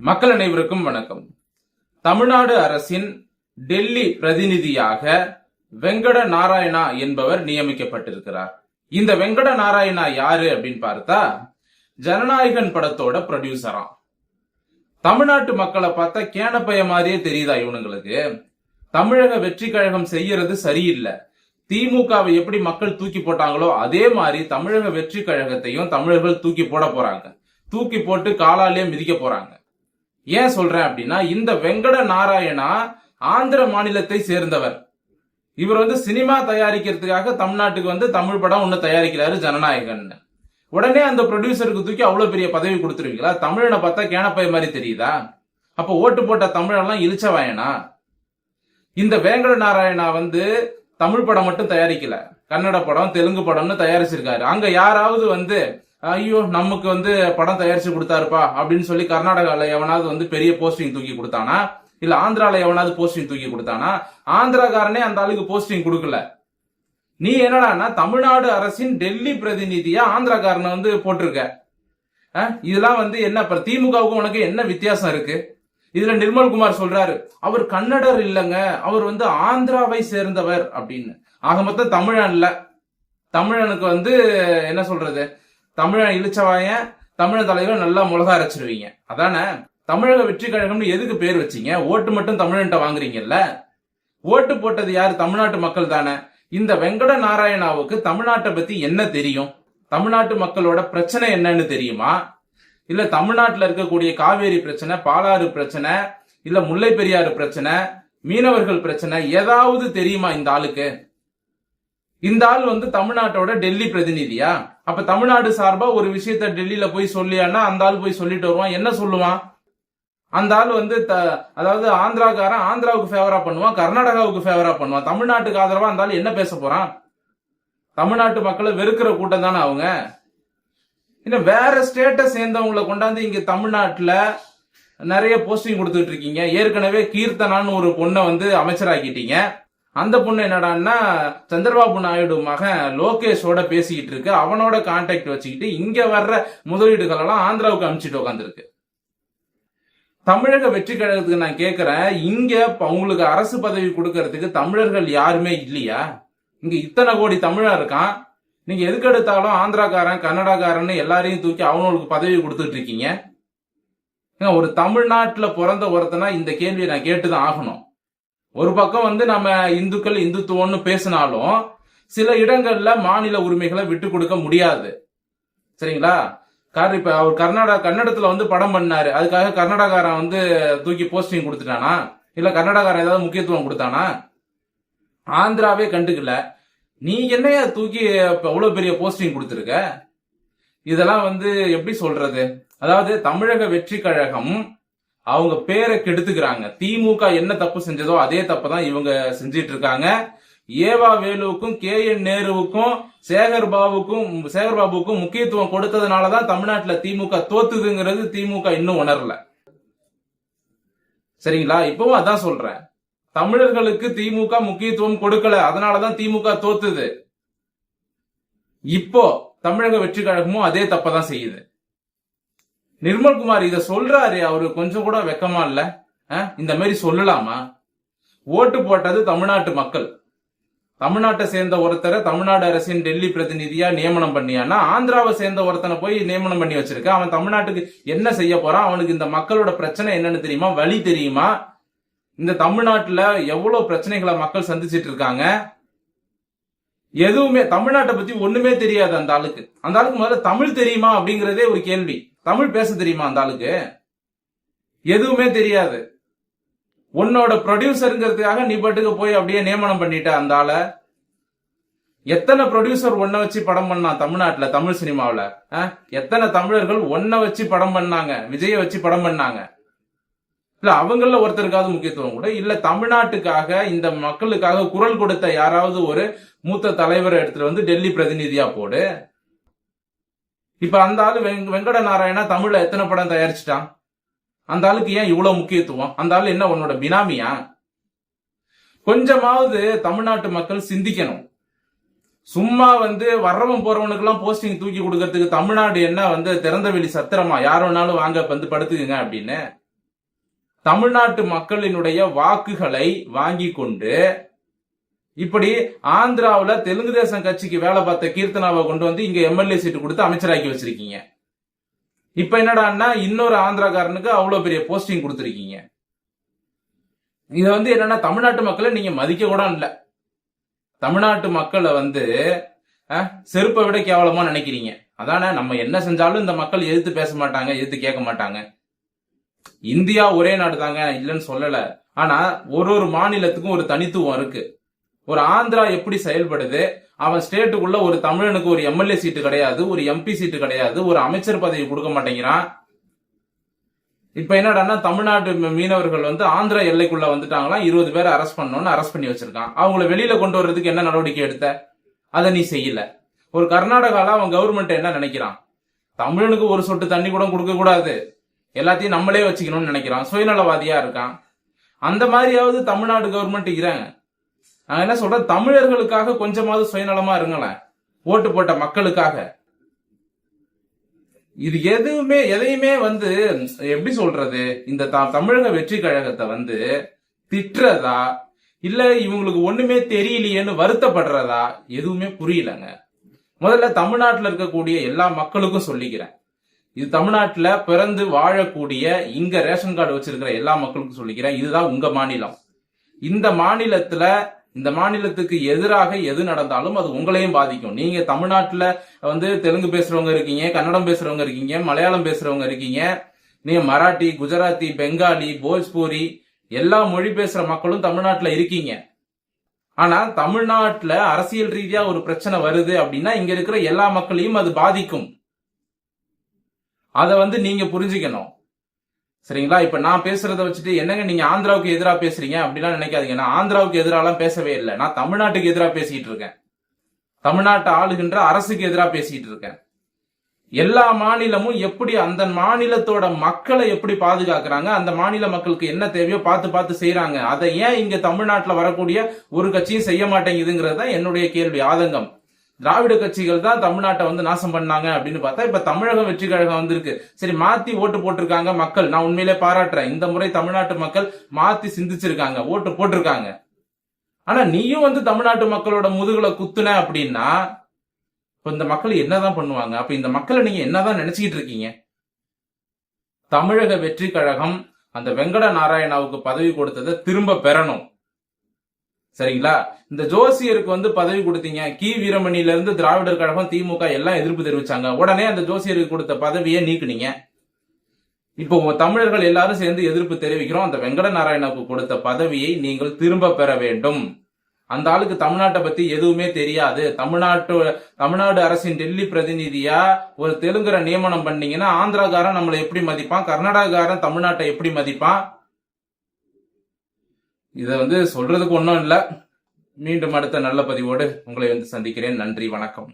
மக்கள் அனைவருக்கும் வணக்கம். தமிழ்நாடு அரசின் டெல்லி பிரதிநிதியாக வெங்கட நாராயணா என்பவர் நியமிக்கப்பட்டிருக்கிறார். இந்த வெங்கட நாராயணா யாரு அப்படின்னு பார்த்தா ஜனநாயகன் படத்தோட ப்ரொடியூசரா. தமிழ்நாட்டு மக்களை பார்த்தா கேனப்பைய மாதிரியே தெரியுதா இவனுங்களுக்கு? தமிழக வெற்றி கழகம் செய்யறது சரியில்லை. திமுகவை எப்படி மக்கள் தூக்கி போட்டாங்களோ அதே மாதிரி தமிழக வெற்றி கழகத்தையும் தமிழர்கள் தூக்கி போட போறாங்க. தூக்கி போட்டு காலாலே மிதிக்க போறாங்க. ஏன் சொல்றேன் அப்படின்னா, இந்த வெங்கட நாராயணா ஆந்திர மாநிலத்தை சேர்ந்தவர். இவர் சினிமா தயாரிக்கிறதுக்காக தமிழ்நாட்டுக்கு தமிழ் படம் ஒண்ணு தயாரிக்கிறாரு, ஜனநாயகன். உடனே அந்த ப்ரொடியூசருக்கு தூக்கி அவ்வளவு பெரிய பதவி கொடுத்துருவீங்களா? தமிழனை பார்த்தா கேனப்பை மாதிரி தெரியுதா? அப்ப ஓட்டு போட்ட தமிழெல்லாம் இழிச்சவாயனா? இந்த வெங்கட நாராயணா தமிழ் படம் மட்டும் தயாரிக்கல, கன்னட படம் தெலுங்கு படம்னு தயாரிச்சிருக்காரு. அங்க யாராவது ஐயோ நமக்கு படம் தயாரிச்சு கொடுத்தாருப்பா அப்படின்னு சொல்லி கர்நாடகால எவனாவது பெரிய போஸ்டிங் தூக்கி கொடுத்தானா? இல்ல ஆந்திரால எவனாவது போஸ்டிங் தூக்கி கொடுத்தானா? ஆந்திராக்காரனே அந்த ஆளுக்கு போஸ்டிங் கொடுக்கல. நீ என்னடான்னா தமிழ்நாடு அரசின் டெல்லி பிரதிநிதியா ஆந்திராக்காரனை போட்டிருக்க. இதெல்லாம் என்ன திமுகவுக்கும் உனக்கு என்ன வித்தியாசம் இருக்கு? இதுல நிர்மல்குமார் சொல்றாரு, அவர் கன்னடர் இல்லங்க, அவர் ஆந்திராவை சேர்ந்தவர் அப்படின்னு. ஆக மொத்தம் தமிழன் இல்ல. தமிழனுக்கு என்ன சொல்றது, தமிழன் இழிச்சவாயன், தமிழ் தலைவர் நல்லா முளகா அரைச்சிருவீங்க. அதானே தமிழக வெற்றி கழகம்னு எதுக்கு பேர் வச்சீங்க? ஓட்டு மட்டும் தமிழன்ட்ட வாங்குறீங்கல்ல. ஓட்டு போட்டது யாரு? தமிழ்நாட்டு மக்கள் தானே. இந்த வெங்கட நாராயணாவுக்கு தமிழ்நாட்டை பத்தி என்ன தெரியும்? தமிழ்நாட்டு மக்களோட பிரச்சனை என்னன்னு தெரியுமா? இல்ல தமிழ்நாட்டுல இருக்கக்கூடிய காவேரி பிரச்சனை, பாலாறு பிரச்சனை, இல்ல முல்லை பெரியாறு பிரச்சனை, மீனவர்கள் பிரச்சனை ஏதாவது தெரியுமா இந்த ஆளுக்கு? இந்த ஆள் தமிழ்நாட்டோட டெல்லி பிரதிநிதியா? அப்ப தமிழ்நாடு சார்பா ஒரு விஷயத்த டெல்லியில போய் சொல்லியானா அந்த ஆள் போய் சொல்லிட்டு வருவான். என்ன சொல்லுவான் அந்த ஆள்? அதாவது ஆந்திராக்காரன் ஆந்திராவுக்கு ஃபேவரா பண்ணுவான், கர்நாடகாவுக்கு ஃபேவரா பண்ணுவான். தமிழ்நாட்டுக்கு ஆதரவா அந்த ஆள் என்ன பேச போறான்? தமிழ்நாட்டு மக்களை வெறுக்கிற கூட்டம் தானே அவங்க. இன்னும் வேற ஸ்டேட்டை சேர்ந்தவங்களை கொண்டாந்து இங்க தமிழ்நாட்டுல நிறைய போஸ்டிங் கொடுத்துட்டு இருக்கீங்க. ஏற்கனவே கீர்த்தனான்னு ஒரு பொண்ணை அமைச்சராக்கிட்டீங்க. அந்த பொண்ணு என்னடான்னா சந்திரபாபு நாயுடு மகன் லோகேஷோட பேசிக்கிட்டு இருக்கு. அவனோட கான்டாக்ட் வச்சுக்கிட்டு இங்க வர்ற முதலீடுகள் எல்லாம் ஆந்திராவுக்கு அனுப்பிச்சிட்டு உட்காந்துருக்கு. தமிழக வெற்றி கழகத்துக்கு நான் கேட்கிறேன், இங்க அவங்களுக்கு அரசு பதவி கொடுக்கறதுக்கு தமிழர்கள் யாருமே இல்லையா? இங்க இத்தனை கோடி தமிழர் இருக்கான். நீங்க எதுக்கு எடுத்தாலும் ஆந்திராக்காரன் கன்னடாக்காரன் எல்லாரையும் தூக்கி அவங்களுக்கு பதவி கொடுத்துட்டு இருக்கீங்க. ஒரு தமிழ்நாட்டுல பிறந்த ஒருத்தனா இந்த கேள்வியை நான் கேட்டுதான் ஆகணும். ஒரு பக்கம் நம்ம இந்துக்கள் இந்துத்துவம்னு பேசினாலும் சில இடங்கள்ல மாநில உரிமைகளை விட்டு கொடுக்க முடியாது. சரிங்களா? இப்ப அவர் கன்னடத்துல படம் பண்ணாரு, அதுக்காக கர்நாடகாரன் தூக்கி போஸ்டிங் கொடுத்துட்டானா? இல்ல கர்நாடகாரன் ஏதாவது முக்கியத்துவம் கொடுத்தானா? ஆந்திராவே கண்டுக்கல. நீ என்னையா தூக்கி அவ்வளவு பெரிய போஸ்டிங் கொடுத்திருக்க? இதெல்லாம் எப்படி சொல்றது? அதாவது தமிழக வெற்றி கழகம் அவங்க பேரை கெடுத்துக்கிறாங்க. திமுக என்ன தப்பு செஞ்சதோ அதே தப்பு தான் இவங்க செஞ்சிட்டு இருக்காங்க. ஏவா வேலுவுக்கும் KN நேருவுக்கும் சேகர்பாபுக்கும் முக்கியத்துவம் கொடுத்ததுனாலதான் தமிழ்நாட்டுல திமுக தோத்துதுங்கிறது திமுக இன்னும் உணரல. சரிங்களா? இப்பவும் அதான் சொல்றேன், தமிழர்களுக்கு திமுக முக்கியத்துவம் கொடுக்கல, அதனாலதான் திமுக தோத்துது. இப்போ தமிழக வெற்றி கழகமும் அதே தப்பதான் செய்யுது. நிர்மல்குமார் இத சொல்றாரு, அவரு கொஞ்சம் கூட வெக்கமா இல்ல? இந்த மாதிரி சொல்லலாமா? ஓட்டு போட்டது தமிழ்நாட்டு மக்கள். தமிழ்நாட்டை சேர்ந்த ஒருத்தரை தமிழ்நாடு அரசின் டெல்லி பிரதிநிதியா நியமனம் பண்ணியானா ஆந்திராவை சேர்ந்த ஒருத்தனை போய் நியமனம் பண்ணி வச்சிருக்க. அவன் தமிழ்நாட்டுக்கு என்ன செய்ய போறான்? அவனுக்கு இந்த மக்களோட பிரச்சனை என்னன்னு தெரியுமா? வழி தெரியுமா? இந்த தமிழ்நாட்டுல எவ்வளவு பிரச்சனைகளை மக்கள் சந்திச்சிட்டு இருக்காங்க. எதுவுமே தமிழ்நாட்டை பத்தி ஒண்ணுமே தெரியாது அந்த ஆளுக்கு. அந்த ஆளுக்கு முதல்ல தமிழ் தெரியுமா அப்படிங்கறதே ஒரு கேள்வி. தமிழ் பேச தெரியுமா அந்த ஆளுக்கு? எதுவுமே தெரியாது. உன்னோட ப்ரொடியூசருங்கிறதுக்காக நீ பாட்டுக்கு போய் அப்படியே நியமனம் பண்ணிட்ட அந்த ஆள. எத்தனை ப்ரொடியூசர் ஒன்ன வச்சு படம் பண்ணா தமிழ்நாட்டுல, தமிழ் சினிமாவில? எத்தனை தமிழர்கள் ஒன்ன வச்சு படம் பண்ணாங்க, விஜய வச்சு படம் பண்ணாங்க? இல்ல அவங்கள ஒருத்தருக்காவது முக்கியத்துவம் கூட இல்ல. தமிழ்நாட்டுக்காக இந்த மக்களுக்காக குரல் கொடுத்த யாராவது ஒரு மூத்த தலைவரை எடுத்துட்டு டெல்லி பிரதிநிதியா போடு. இப்ப அந்த ஆளு வெங்கட நாராயணா தமிழ்ல எத்தனை படம் தயாரிச்சுட்டான்? அந்த ஆளுக்கு ஏன் இவ்வளவு முக்கியத்துவம்? அந்த ஆளு என்ன உன்னோட பினாமியா? கொஞ்சமாவது தமிழ்நாட்டு மக்கள் சிந்திக்கணும். சும்மா வர்றவன் போறவனுக்கு எல்லாம் போஸ்டிங் தூக்கி கொடுக்கறதுக்கு தமிழ்நாடு என்ன திறந்த வெளி சத்திரமா? யார் வேணாலும் வாங்க படுத்துக்குங்க அப்படின்னு. தமிழ்நாட்டு மக்களினுடைய வாக்குகளை வாங்கி கொண்டு இப்படி ஆந்திராவுல தெலுங்கு தேசம் கட்சிக்கு வேலை பார்த்த கீர்த்தனாவை கொண்டு வந்து இங்க எம்எல்ஏ சீட்டு கொடுத்து அமைச்சராக்கி வச்சிருக்கீங்க. இப்ப என்னடான்னா இன்னொரு ஆந்திராக்காரனுக்கு அவ்வளவு பெரிய போஸ்டிங் கொடுத்திருக்கீங்க. இத என்னன்னா தமிழ்நாட்டு மக்களை நீங்க மதிக்க கூட இல்ல. தமிழ்நாட்டு மக்களை செருப்பை விட கேவலமா நினைக்கிறீங்க. அதானே, நம்ம என்ன செஞ்சாலும் இந்த மக்கள் எதிர்த்து பேச மாட்டாங்க, எதிர்த்து கேட்க மாட்டாங்க. இந்தியா ஒரே நாடு தாங்க, இல்லைன்னு சொல்லல. ஆனா ஒரு மாநிலத்துக்கும் ஒரு தனித்துவம் இருக்கு. ஒரு ஆந்திரா எப்படி செயல்படுது, அவன் ஸ்டேட்டுக்குள்ள ஒரு தமிழனுக்கு ஒரு எம்எல்ஏ சீட்டு கிடையாது, ஒரு எம்பி சீட்டு கிடையாது, ஒரு அமைச்சர் பதவி கொடுக்க மாட்டேங்கிறான். இப்ப என்னடான்னா தமிழ்நாட்டு மீனவர்கள் ஆந்திரா எல்லைக்குள்ள வந்துட்டாங்களாம், 20 பேரை அரெஸ்ட் பண்ணணும்னு அரெஸ்ட் பண்ணி வச்சிருக்கான். அவங்கள வெளியில கொண்டு வர்றதுக்கு என்ன நடவடிக்கை எடுத்த? அதை நீ செய்யல. ஒரு கர்நாடகால அவன் கவர்மெண்ட் என்ன நினைக்கிறான், தமிழனுக்கு ஒரு சொட்டு தண்ணி கூட கொடுக்க கூடாது, எல்லாத்தையும் நம்மளே வச்சுக்கணும்னு நினைக்கிறான், சுயநலவாதியா இருக்கான். அந்த மாதிரியாவது தமிழ்நாடு கவர்மெண்ட் இருக்கிறாங்க. நான் என்ன சொல்றேன், தமிழர்களுக்காக கொஞ்சமாவது சுயநலமா இருங்களேன், ஓட்டு போட்ட மக்களுக்காக. இது எதையுமே எப்படி சொல்றது, இந்த தமிழக வெற்றி கழகத்தை திட்டுறதா இல்ல இவங்களுக்கு ஒண்ணுமே தெரியலையேன்னு வருத்தப்படுறதா எதுவுமே புரியலங்க. முதல்ல தமிழ்நாட்டுல இருக்கக்கூடிய எல்லா மக்களுக்கும் சொல்லிக்கிறேன், இது தமிழ்நாட்டுல பிறந்து வாழக்கூடிய இங்க ரேஷன் கார்டு வச்சிருக்கிற எல்லா மக்களுக்கும் சொல்லிக்கிறேன், இதுதான் உங்க மாநிலம். இந்த மாநிலத்துக்கு எதிராக எது நடந்தாலும் அது உங்களையும் பாதிக்கும். நீங்க தமிழ்நாட்டுல தெலுங்கு பேசுறவங்க இருக்கீங்க, கன்னடம் பேசுறவங்க இருக்கீங்க, மலையாளம் பேசுறவங்க இருக்கீங்க, நீங்க மராட்டி, குஜராத்தி, பெங்காலி, போஜ்பூரி எல்லா மொழி பேசுற மக்களும் தமிழ்நாட்டுல இருக்கீங்க. ஆனா தமிழ்நாட்டுல அரசியல் ரீதியா ஒரு பிரச்சனை வருது அப்படின்னா இங்க இருக்கிற எல்லா மக்களையும் அது பாதிக்கும். அத நீங்க புரிஞ்சுக்கணும், சரிங்களா? இப்ப நான் பேசுறத வச்சுட்டு என்னங்க நீங்க ஆந்திராவுக்கு எதிராக பேசுறீங்க அப்படிலாம் நினைக்காதீங்க. நான் ஆந்திராவுக்கு எதிராலாம் பேசவே இல்லை, நான் தமிழ்நாட்டுக்கு எதிராக பேசிட்டு இருக்கேன், தமிழ்நாட்டை ஆளுகின்ற அரசுக்கு எதிராக பேசிட்டு இருக்கேன். எல்லா மாநிலமும் எப்படி அந்த மாநிலத்தோட மக்களை எப்படி பாதுகாக்கிறாங்க, அந்த மாநில மக்களுக்கு என்ன தேவையோ பார்த்து செய்யறாங்க. அதை ஏன் இங்க தமிழ்நாட்டுல வரக்கூடிய ஒரு கட்சியும் செய்ய மாட்டேங்குதுங்கிறது தான் என்னுடைய கேள்வி, ஆதங்கம். திராவிட கட்சிகள் தான் தமிழ்நாட்டை நாசம் பண்ணாங்க அப்படின்னு பார்த்தா இப்ப தமிழகம் வெற்றி கழகம் வந்திருக்கு. சரி, மாத்தி ஓட்டு போட்டிருக்காங்க மக்கள், நான் உண்மையிலே பாராட்டுறேன். இந்த முறை தமிழ்நாட்டு மக்கள் மாத்தி சிந்திச்சிருக்காங்க, ஓட்டு போட்டிருக்காங்க. ஆனா நீயும் தமிழ்நாட்டு மக்களோட முதுகுல குத்துன அப்படின்னா இந்த மக்கள் என்னதான் பண்ணுவாங்க? அப்ப இந்த மக்களை நீங்க என்னதான் நினைச்சுக்கிட்டு இருக்கீங்க? தமிழக வெற்றி கழகம் அந்த வெங்கட நாராயணாவுக்கு பதவி கொடுத்ததை திரும்ப பெறணும், சரிங்களா? இந்த ஜோசியருக்கு பதவி கொடுத்தீங்க, கி வீரமணியில இருந்து திராவிடர் கழகம், திமுக எல்லாம் எதிர்ப்பு தெரிவிச்சாங்க. உடனே அந்த ஜோசியருக்கு கொடுத்த பதவியை நீக்குனீங்க. இப்போ தமிழர்கள் எல்லாரும் சேர்ந்து எதிர்ப்பு தெரிவிக்கிறோம். அந்த வெங்கட நாராயணாவுக்கு கொடுத்த பதவியை நீங்கள் திரும்ப பெற வேண்டும். அந்த ஆளுக்கு தமிழ்நாட்டை பத்தி எதுவுமே தெரியாது. தமிழ்நாடு அரசின் டெல்லி பிரதிநிதியா ஒரு தெலுங்கரை நியமனம் பண்ணீங்கன்னா ஆந்திராக்காரன் நம்மளை எப்படி மதிப்பான், கர்நாடகாக்காரன் தமிழ்நாட்டை எப்படி மதிப்பான்? இத சொல்றதுக்கு ஒன்றும் இல்ல. மீண்டும் அடுத்த நல்ல பதிவோடு உங்களை சந்திக்கிறேன். நன்றி, வணக்கம்.